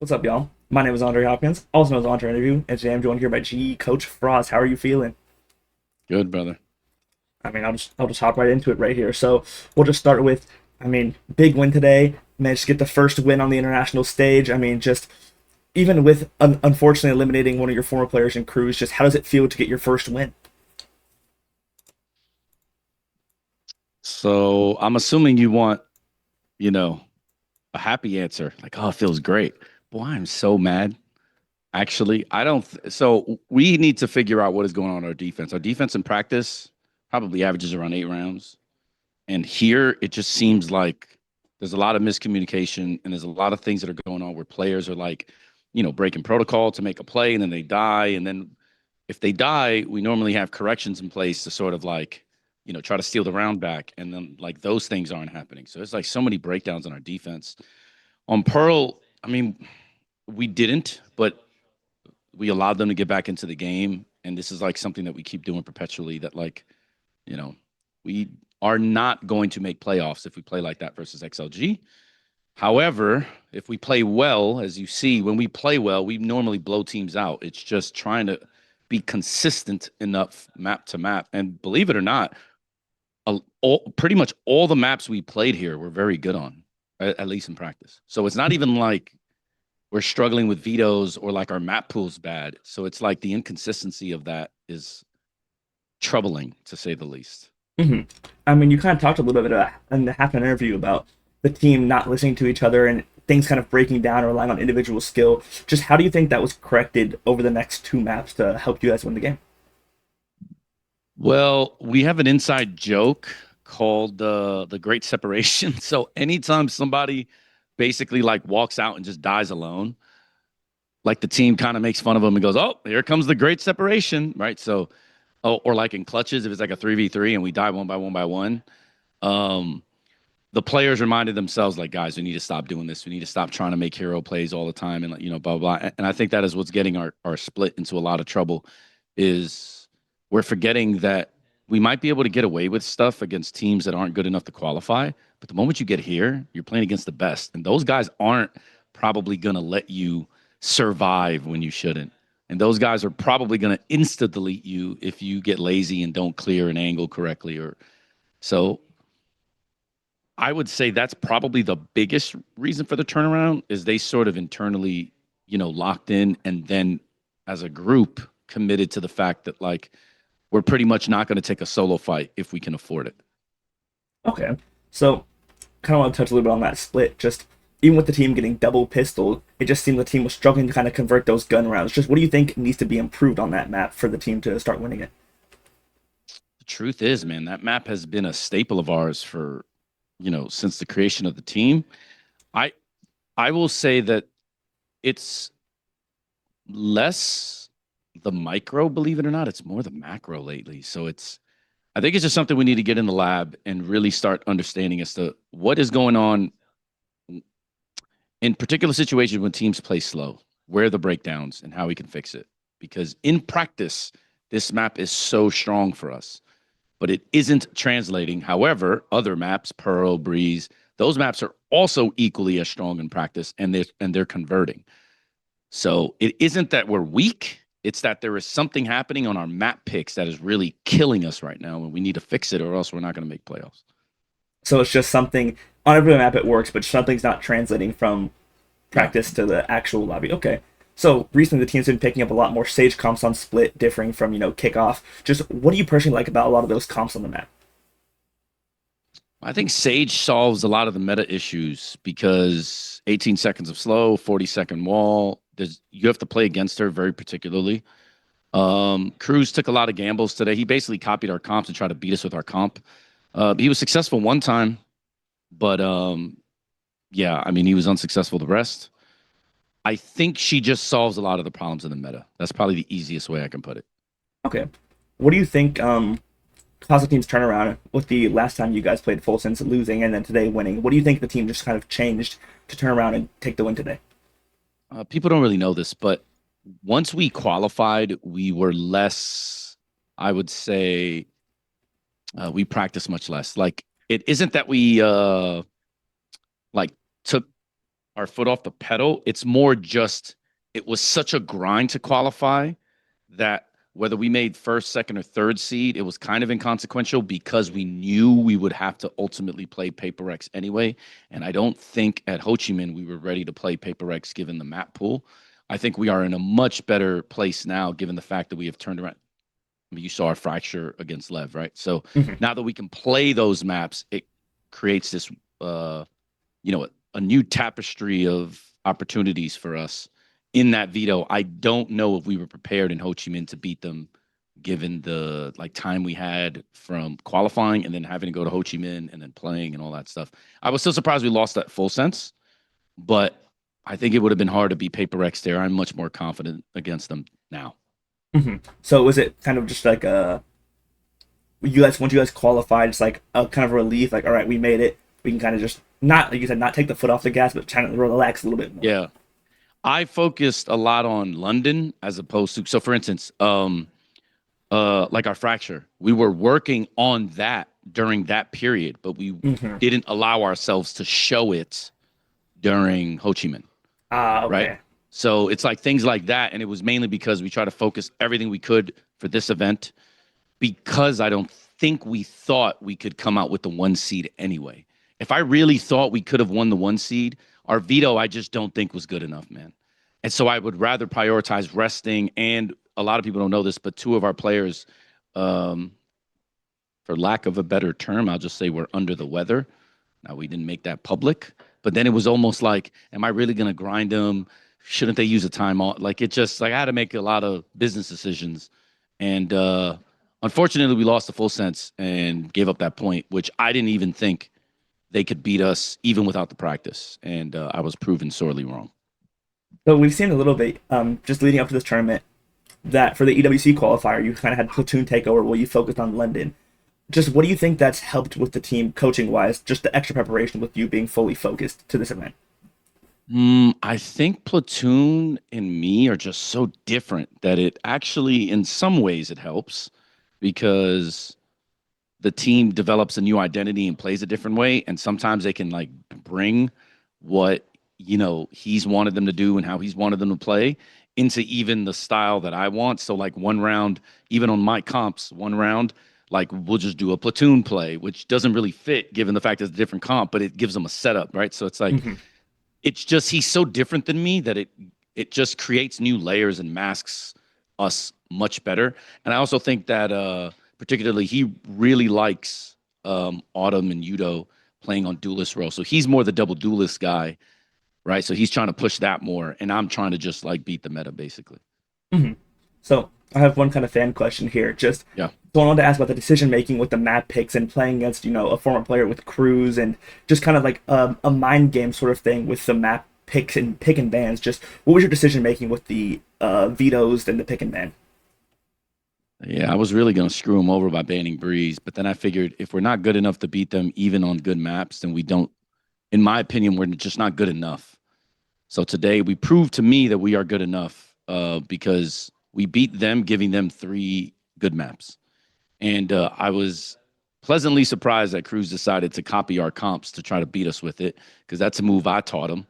What's up, y'all? My name is Andre Hopkins, also known as Andre Interview, and today I'm joined here by G Coach Frost. How are you feeling? Good, brother. I'll just hop right into it right here. So we'll just start with, big win today. Managed to get the first win on the international stage. Just even with unfortunately eliminating one of your former players in Cruz, just how does it feel to get your first win? So I'm assuming you want, you know, a happy answer. Like, oh, it feels great. Boy, I'm so mad. Actually, I don't. So we need to figure out what is going on in our defense. Our defense in practice probably averages around 8 rounds. And here it just seems like there's a lot of miscommunication and there's a lot of things that are going on where players are like, breaking protocol to make a play and then they die. And then if they die, we normally have corrections in place to sort of like, try to steal the round back. And then like those things aren't happening. So it's like so many breakdowns on our defense. On Pearl, we didn't, but we allowed them to get back into the game. And this is like something that we keep doing perpetually that like, you know, we are not going to make playoffs if we play like that versus XLG. However, if we play well, as you see, when we play well, we normally blow teams out. It's just trying to be consistent enough map to map. And believe it or not, pretty much all the maps we played here were very good on, at least in practice. So it's not even like we're struggling with vetoes or like our map pool's bad. So it's like the inconsistency of that is troubling to say the least. hmm you kind of talked a little bit about in the half an interview about the team not listening to each other and things kind of breaking down or relying on individual skill. Just how do you think that was corrected over the next two maps to help you guys win the game? Well, we have an inside joke called the Great Separation. So anytime somebody basically like walks out and just dies alone, like the team kind of makes fun of them and goes, "Oh, here comes the Great Separation," right? So, oh, or like in clutches, if it's like a 3v3 and we die one by one, um, the players reminded themselves like, "Guys, we need to stop doing this. We need to stop trying to make hero plays all the time and like, blah blah blah." And I think that is what's getting our split into a lot of trouble is we're forgetting that we might be able to get away with stuff against teams that aren't good enough to qualify, but the moment you get here, you're playing against the best, and those guys aren't probably going to let you survive when you shouldn't. And those guys are probably going to insta delete you if you get lazy and don't clear an angle correctly or so I would say that's probably the biggest reason for the turnaround is they sort of internally, locked in and then as a group committed to the fact that like we're pretty much not going to take a solo fight if we can afford it. Okay, so kind of want to touch a little bit on that split. Just even with the team getting double pistol, it just seemed the team was struggling to kind of convert those gun rounds. Just what do you think needs to be improved on that map for the team to start winning it? The truth is, man, that map has been a staple of ours for, since the creation of the team. I I will say that it's less the micro, believe it or not, it's more the macro lately. So I think it's just something we need to get in the lab and really start understanding as to what is going on in particular situations when teams play slow, where are the breakdowns and how we can fix it. Because in practice, this map is so strong for us, but it isn't translating. However, other maps, Pearl, Breeze, those maps are also equally as strong in practice and they're converting. So it isn't that we're weak. It's that there is something happening on our map picks that is really killing us right now, and we need to fix it, or else we're not going to make playoffs. So it's just something on every map it works, but something's not translating from Yeah, practice to the actual lobby. Okay. So recently the team's been picking up a lot more Sage comps on split, differing from kickoff. Just what do you personally like about a lot of those comps on the map? I think Sage solves a lot of the meta issues because 18 seconds of slow, 40-second wall. You have to play against her very particularly. Cruz took a lot of gambles today. He basically copied our comps and tried to beat us with our comp. He was successful one time, but yeah, I mean, he was unsuccessful the rest. I think she just solves a lot of the problems in the meta. That's probably the easiest way I can put it. Okay. What do you think caused the team's turnaround with the last time you guys played full sense losing and then today winning? What do you think the team just kind of changed to turn around and take the win today? People don't really know this, but once we qualified, we were less, I would say, we practice much less. Like, it isn't that we like took our foot off the pedal. It's more just it was such a grind to qualify that whether we made first, second, or third seed, it was kind of inconsequential because we knew we would have to ultimately play Paper X anyway. And I don't think at Ho Chi Minh we were ready to play Paper X given the map pool. I think we are in a much better place now given the fact that we have turned around. I mean, you saw our fracture against Lev, right? So Mhm. now that we can play those maps, it creates this, a new tapestry of opportunities for us in that veto. I don't know if we were prepared in Ho Chi Minh to beat them, given the like time we had from qualifying and then having to go to Ho Chi Minh and then playing and all that stuff. I was still surprised we lost that full sense, but I think it would have been hard to beat Paper X there. I'm much more confident against them now. So was it kind of just like you guys once you guys qualified, it's like a kind of a relief, like all right, we made it. We can kind of just not like you said, not take the foot off the gas, but kind of relax a little bit more. Yeah. I focused a lot on London as opposed to, so for instance, like our fracture, we were working on that during that period, but we Hmm. didn't allow ourselves to show it during Ho Chi Minh, Ah, right? okay. So it's like things like that. And it was mainly because we try to focus everything we could for this event because I don't think we thought we could come out with the one seed anyway. If I really thought we could have won the one seed, our veto, I just don't think was good enough, man. And so I would rather prioritize resting. And a lot of people don't know this, but two of our players, um, for lack of a better term, I'll just say we're under the weather. Now, we didn't make that public, but then it was almost like, am I really going to grind them? Shouldn't they use a timeout? Like, it just, like, I had to make a lot of business decisions. And unfortunately, we lost the full sense and gave up that point, which I didn't even think they could beat us even without the practice. And I was proven sorely wrong. So we've seen a little bit, just leading up to this tournament, that for the EWC qualifier, you kind of had platoon takeover where you focused on London. Just what do you think that's helped with the team coaching wise? Just the extra preparation with you being fully focused to this event. I think Platoon and me are just so different that it actually, in some ways, it helps because the team develops a new identity and plays a different way. And sometimes they can like bring what, he's wanted them to do and how he's wanted them to play into even the style that I want. So like one round, even on my comps, one round, like we'll just do a platoon play, which doesn't really fit given the fact it's a different comp, but it gives them a setup, right? So it's like Mm-hmm. it's just he's so different than me that it just creates new layers and masks us much better. And I also think that particularly he really likes Autumn and Yudo playing on duelist role. So he's more the double duelist guy, right? So he's trying to push that more, and I'm trying to just like beat the meta basically. Mm-hmm. So I have one kind of fan question here. Just Yeah. so I wanted to ask about the decision making with the map picks and playing against a former player with Cruz and just kind of like a mind game sort of thing with the map picks and pick and bans. Just what was your decision making with the vetoes and the pick and ban? Yeah, I was really going to screw him over by banning Breeze, but then I figured if we're not good enough to beat them even on good maps, then we don't, in my opinion, we're just not good enough. So today we proved to me that we are good enough because we beat them, giving them 3 good maps. And I was pleasantly surprised that Cruz decided to copy our comps to try to beat us with it because that's a move I taught him.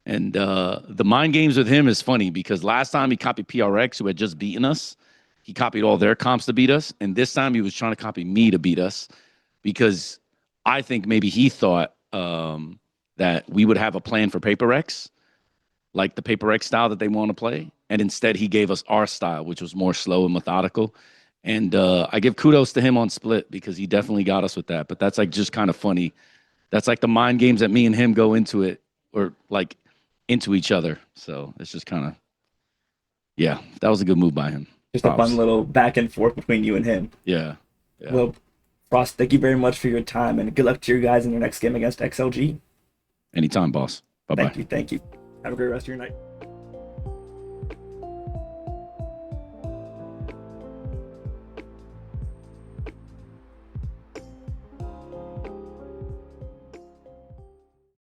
And the mind games with him is funny because last time he copied PRX, who had just beaten us. He copied all their comps to beat us. And this time he was trying to copy me to beat us because I think maybe he thought that we would have a plan for Paper X, like the Paper X style that they want to play. And instead he gave us our style, which was more slow and methodical. And I give kudos to him on Split because he definitely got us with that. But that's like just kind of funny. That's like the mind games that me and him go into it or like into each other. So it's just kind of, yeah, that was a good move by him. Just a fun Props. little back and forth between you and him. Yeah. Yeah. Well, Frost, thank you very much for your time and good luck to you guys in your next game against XLG. Anytime, boss. Bye bye. Thank you. Thank you. Have a great rest of your night.